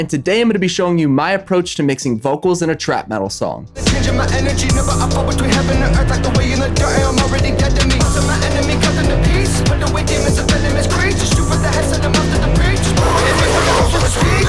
and today I'm going to be showing you my approach to mixing vocals in a trap metal song. Changing my energy, never I fall between heaven and earth like the way in the dirt. I'm already dead to me. So my enemy cut in the peace. Put away demons and venomous creatures. Shoot for the head, send them up to the breach. If you put them over the speed.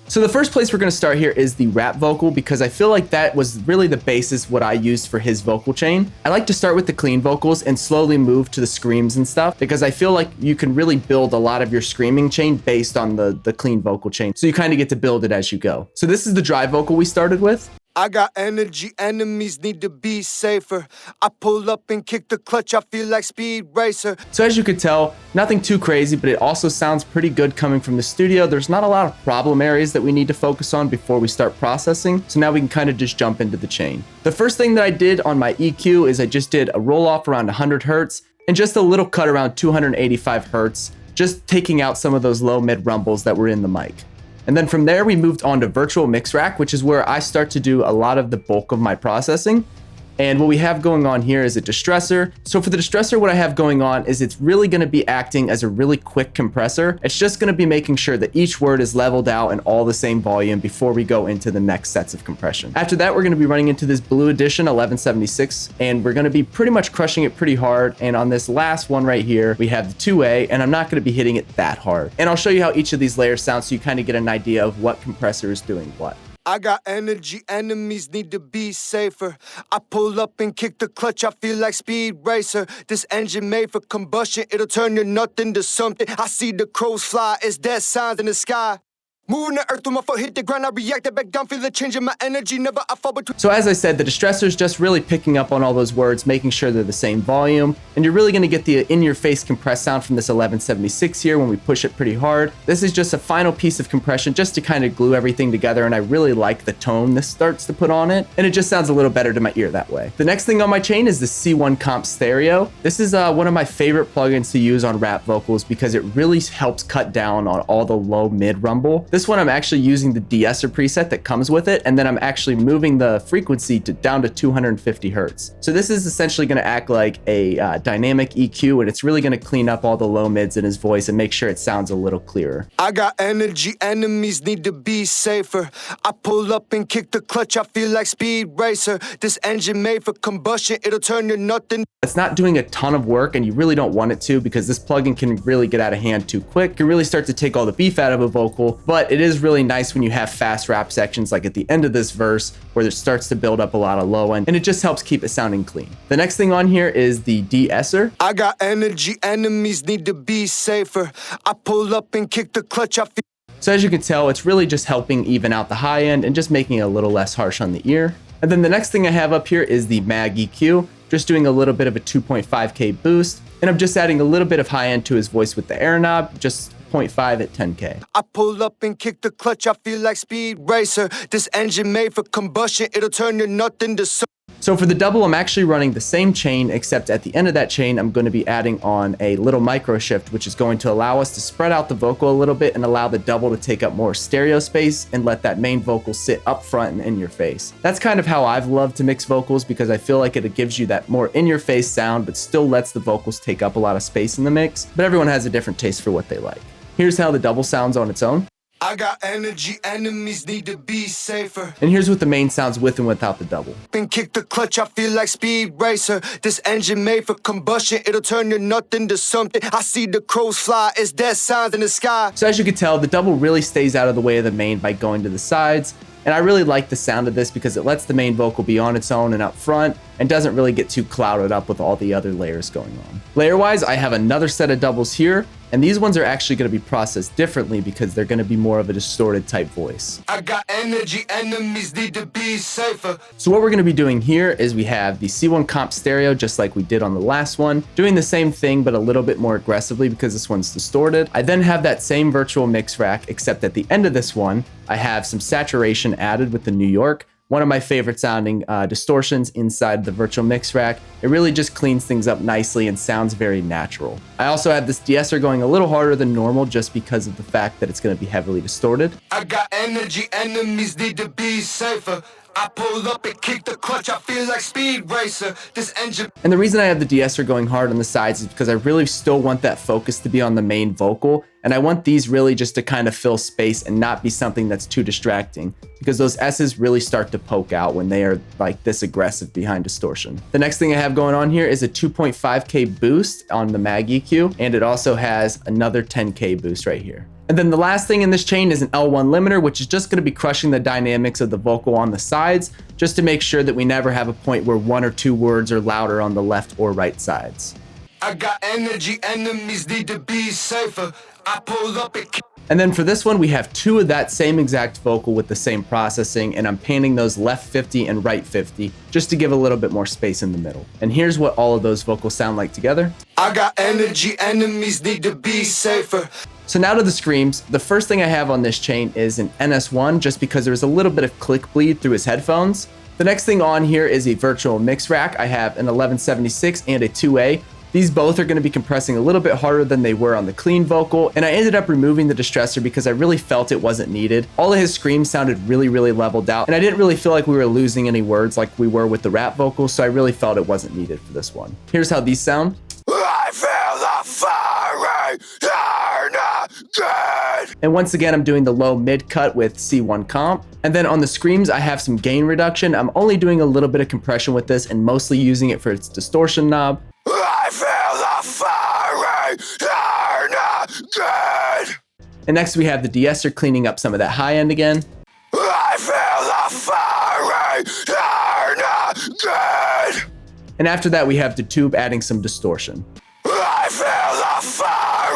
So the first place we're going to start here is the rap vocal, because I feel like that was really the basis what I used for his vocal chain. I like to start with the clean vocals and slowly move to the screams and stuff, because I feel like you can really build a lot of your screaming chain based on the clean vocal chain. So you kind of get to build it as you go. So this is the dry vocal we started with. I got energy, enemies need to be safer. I pull up and kick the clutch, I feel like Speed Racer. So as you could tell, nothing too crazy, but it also sounds pretty good coming from the studio. There's not a lot of problem areas that we need to focus on before we start processing. So now we can kind of just jump into the chain. The first thing that I did on my EQ is I just did a roll off around 100 Hertz and just a little cut around 285 Hertz, just taking out some of those low mid rumbles that were in the mic. And then from there, we moved on to virtual mix rack, which is where I start to do a lot of the bulk of my processing. And what we have going on here is a distressor. So for the distressor, what I have going on is it's really going to be acting as a really quick compressor. It's just going to be making sure that each word is leveled out and all the same volume before we go into the next sets of compression. After that, we're going to be running into this Blue Edition 1176, and we're going to be pretty much crushing it pretty hard. And on this last one right here, we have the 2A, and I'm not going to be hitting it that hard. And I'll show you how each of these layers sound so you kind of get an idea of what compressor is doing what. I got energy, enemies need to be safer. I pull up and kick the clutch, I feel like Speed Racer. This engine made for combustion, it'll turn your nothing to something. I see the crows fly, it's dead signs in the sky. Moving the earth with my foot hit the ground, I reacted back down, feel the change in my energy, never I fall between. So as I said, the distressor is just really picking up on all those words, making sure they're the same volume, and you're really gonna get the in-your-face compressed sound from this 1176 here when we push it pretty hard. This is just a final piece of compression just to kind of glue everything together, and I really like the tone this starts to put on it, and it just sounds a little better to my ear that way. The next thing on my chain is the C1 Comp Stereo. This is one of my favorite plugins to use on rap vocals because it really helps cut down on all the low mid rumble. This one I'm actually using the de-esser preset that comes with it, and then I'm actually moving the frequency down to 250 Hertz. So this is essentially going to act like a dynamic EQ, and it's really going to clean up all the low mids in his voice and make sure it sounds a little clearer. I got energy, enemies need to be safer. I pull up and kick the clutch, I feel like Speed Racer. This engine made for combustion, it'll turn your nothing. It's not doing a ton of work, and you really don't want it to, because this plugin can really get out of hand too quick. It can really start to take all the beef out of a vocal, but it is really nice when you have fast rap sections like at the end of this verse where it starts to build up a lot of low end, and it just helps keep it sounding clean. The next thing on here is the de-esser. I got energy, enemies need to be safer. I pull up and kick the clutch, I feel. So as you can tell, it's really just helping even out the high end and just making it a little less harsh on the ear. And then the next thing I have up here is the Mag EQ, just doing a little bit of a 2.5K boost, and I'm just adding a little bit of high end to his voice with the air knob, just 0.5 at 10K. I pull up and kick the clutch, I feel like Speed Racer. This engine made for combustion, it'll turn your nothing to something. So for the double, I'm actually running the same chain, except at the end of that chain, I'm going to be adding on a little micro shift, which is going to allow us to spread out the vocal a little bit and allow the double to take up more stereo space and let that main vocal sit up front and in your face. That's kind of how I've loved to mix vocals, because I feel like it gives you that more in your face sound, but still lets the vocals take up a lot of space in the mix. But everyone has a different taste for what they like. Here's how the double sounds on its own. I got energy, enemies need to be safer. And here's what the main sounds with and without the double. And kick the clutch, I feel like Speed Racer. This engine made for combustion, it'll turn your nothing to something. I see the crows fly, it's dead signs in the sky. So as you can tell, the double really stays out of the way of the main by going to the sides. And I really like the sound of this because it lets the main vocal be on its own and up front and doesn't really get too clouded up with all the other layers going on. Layer-wise, I have another set of doubles here, and these ones are actually going to be processed differently because they're going to be more of a distorted type voice. I got energy, enemies need to be safer. So what we're going to be doing here is we have the C1 Comp Stereo, just like we did on the last one, doing the same thing but a little bit more aggressively because this one's distorted. I then have that same virtual mix rack, except at the end of this one, I have some saturation added with the New York, one of my favorite sounding distortions inside the virtual mix rack. It really just cleans things up nicely and sounds very natural. I also have this de-esser going a little harder than normal just because of the fact that it's going to be heavily distorted. I got energy, enemies need to be safer. I pull up and kick the clutch, I feel like speed racer. This engine. And the reason I have the de-esser going hard on the sides is because I really still want that focus to be on the main vocal. And I want these really just to kind of fill space and not be something that's too distracting, because those S's really start to poke out when they are like this aggressive behind distortion. The next thing I have going on here is a 2.5K boost on the mag EQ, and it also has another 10K boost right here. And then the last thing in this chain is an L1 limiter, which is just going to be crushing the dynamics of the vocal on the sides, just to make sure that we never have a point where one or two words are louder on the left or right sides. I got energy, enemies need to be safer. I pull up and kick. And then for this one, we have two of that same exact vocal with the same processing, and I'm panning those left 50 and right 50 just to give a little bit more space in the middle. And here's what all of those vocals sound like together. I got energy, enemies need to be safer. So now to the screams. The first thing I have on this chain is an NS1, just because there was a little bit of click bleed through his headphones. The next thing on here is a virtual mix rack. I have an 1176 and a 2A. These both are going to be compressing a little bit harder than they were on the clean vocal, and I ended up removing the distressor because I really felt it wasn't needed. All of his screams sounded really leveled out, and I didn't really feel like we were losing any words like we were with the rap vocals, so I really felt it wasn't needed for this one. Here's how these sound. I feel the fire, you're not good. And once again, I'm doing the low mid cut with C1 comp. And then on the screams, I have some gain reduction. I'm only doing a little bit of compression with this and mostly using it for its distortion knob. I feel the fire, you're not good. And next we have the de-esser cleaning up some of that high end again. I feel the fire, you're not good. And after that, we have the tube adding some distortion. I feel the fire,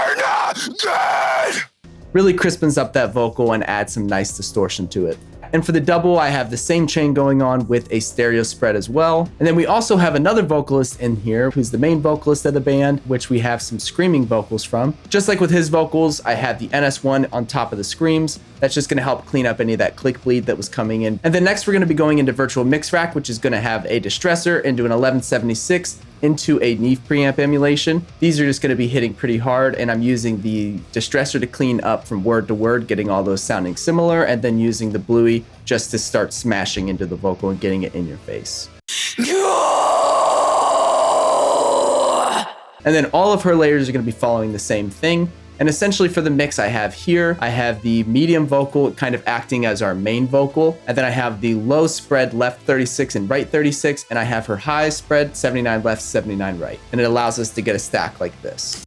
you're not good. Really crispens up that vocal and adds some nice distortion to it. And for the double, I have the same chain going on with a stereo spread as well. And then we also have another vocalist in here who's the main vocalist of the band, which we have some screaming vocals from. Just like with his vocals, I have the NS1 on top of the screams. That's just going to help clean up any of that click bleed that was coming in. And then next we're going to be going into virtual mix rack, which is going to have a distressor into an 1176 into a Neve preamp emulation. These are just going to be hitting pretty hard, and I'm using the distressor to clean up from word to word, getting all those sounding similar, and then using the bluey just to start smashing into the vocal and getting it in your face. And then all of her layers are going to be following the same thing. And essentially for the mix I have here, I have the medium vocal kind of acting as our main vocal. And then I have the low spread left 36 and right 36. And I have her high spread 79 left, 79 right. And it allows us to get a stack like this.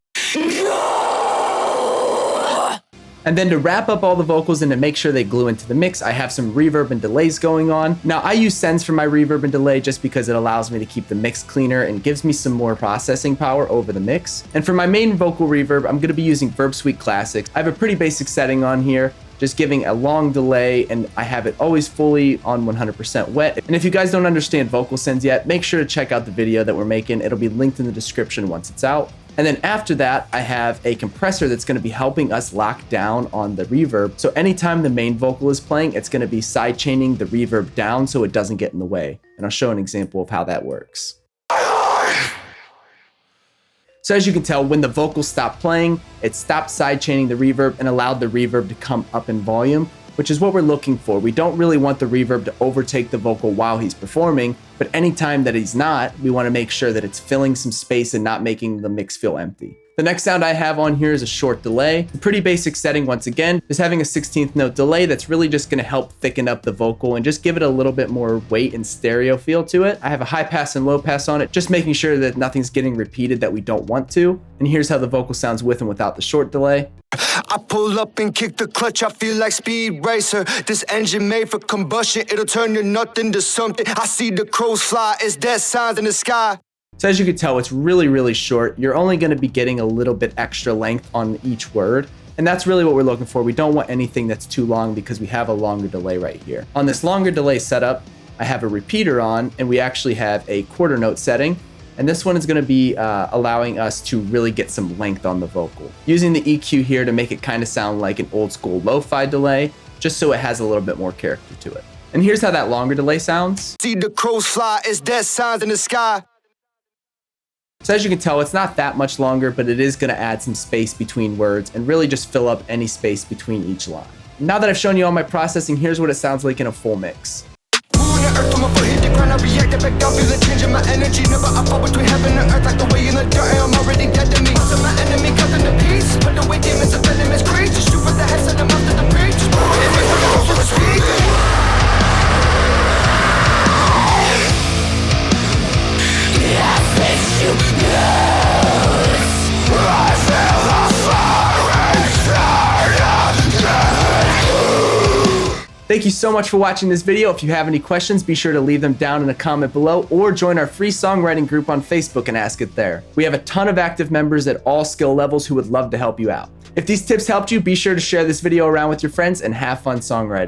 And then to wrap up all the vocals and to make sure they glue into the mix, I have some reverb and delays going on. Now I use sends for my reverb and delay just because it allows me to keep the mix cleaner and gives me some more processing power over the mix. And for my main vocal reverb, I'm going to be using Verb Suite Classics. I have a pretty basic setting on here, just giving a long delay, and I have it always fully on 100% wet. And if you guys don't understand vocal sends yet, make sure to check out the video that we're making. It'll be linked in the description once it's out. And then after that, I have a compressor that's going to be helping us lock down on the reverb. So anytime the main vocal is playing, it's going to be side chaining the reverb down so it doesn't get in the way. And I'll show an example of how that works. So as you can tell, when the vocals stopped playing, it stopped side chaining the reverb and allowed the reverb to come up in volume, which is what we're looking for. We don't really want the reverb to overtake the vocal while he's performing, but anytime that he's not, we want to make sure that it's filling some space and not making the mix feel empty. The next sound I have on here is a short delay. A pretty basic setting once again, just having a 16th note delay that's really just going to help thicken up the vocal and just give it a little bit more weight and stereo feel to it. I have a high pass and low pass on it, just making sure that nothing's getting repeated that we don't want to. And here's how the vocal sounds with and without the short delay. I pull up and kick the clutch, I feel like speed racer. This engine made for combustion, it'll turn your nothing to something. I see the crows fly, it's dead signs in the sky. So as you can tell, it's really short. You're only going to be getting a little bit extra length on each word. And that's really what we're looking for. We don't want anything that's too long because we have a longer delay right here. On this longer delay setup, I have a repeater on, and we actually have a quarter note setting. And this one is going to be allowing us to really get some length on the vocal. Using the EQ here to make it kind of sound like an old school lo-fi delay, just so it has a little bit more character to it. And here's how that longer delay sounds. See the crows fly, it's dead signs in the sky. So as you can tell, it's not that much longer, but it is going to add some space between words and really just fill up any space between each line. Now that I've shown you all my processing, here's what it sounds like in a full mix. Moving the earth from my foot, hit the ground, I reacted back down, feel a change in my energy. Never I fall between heaven and earth, like the way in the dirt, and I'm already dead to me. Most of my enemy cut into peace, put away demons and venomous creatures. Shoot for the head, send them after the breach. Just put it in me, put it over the speed. Thank you so much for watching this video. If you have any questions, be sure to leave them down in a comment below or join our free songwriting group on Facebook and ask it there. We have a ton of active members at all skill levels who would love to help you out. If these tips helped you, be sure to share this video around with your friends and have fun songwriting.